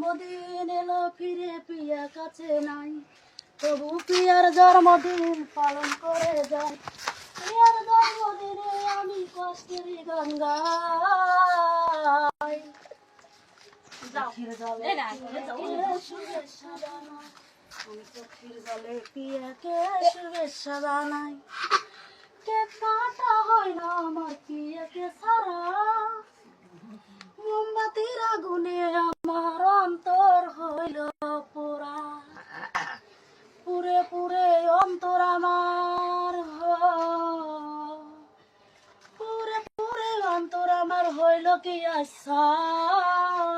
জন্মদিন এলো ফিরে পিয়া কাছে নাই, তবু পিয়ার জন্মদিন পালন করে যাই। পিয়ার জন্মদিনে আমি কষ্টের গান গাই। চোখের জলে শুভেচ্ছা জানাই, আমি চোখের জলে পিয়াকে শুভেচ্ছা জানাই। কেক কাটা হয় না আমার পিয়াকে ছাড়া, মোমবাতির আগুনে আমার অন্তর হইল পোড়া। পুরে পুরে অন্তর আমার, পুরে পুরে অন্তর আমার হইল কি আশায়।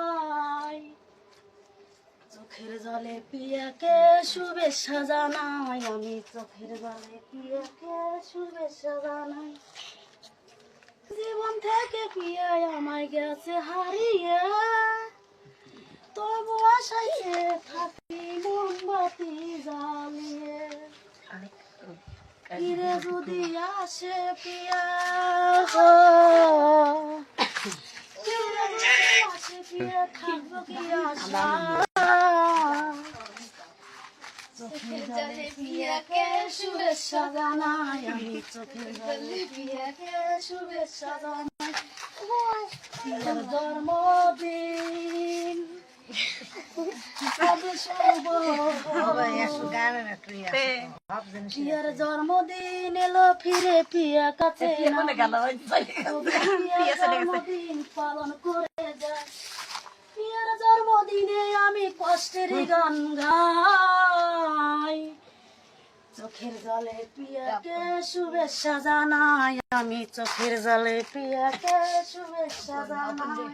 চোখের জলে পিয়াকে শুভেচ্ছা জানাই, আমি চোখের জলে পিয়াকে শুভেচ্ছা জানাই। জীবন থেকে পিয়াই আমায় গেছে হারিয়ে, তবু আশাইয়ে থাকি মোমবাতি জ্বালিয়ে। ফিরে যদি আসে পিয়া, ফিরে যদি আসে পিয়া, থাকবো কি আশা। চোখের জলে পিয়াকে শুভেচ্ছা জানাই, আমি চোখের জলে পিয়াকে শুভেচ্ছা জানাই। পিয়ার জন্মদিন পিয়ার জন্মদিন এলো ফিরে পিয়া কাছে জন্মদিন পালন করে যায়। পিয়ার জন্মদিনে আমি কষ্টের গান গাই। চোখের জলে পিয়াকে শুভেচ্ছা জানাই, আমি চোখের জলে পিয়াকে শুভেচ্ছা জানাই।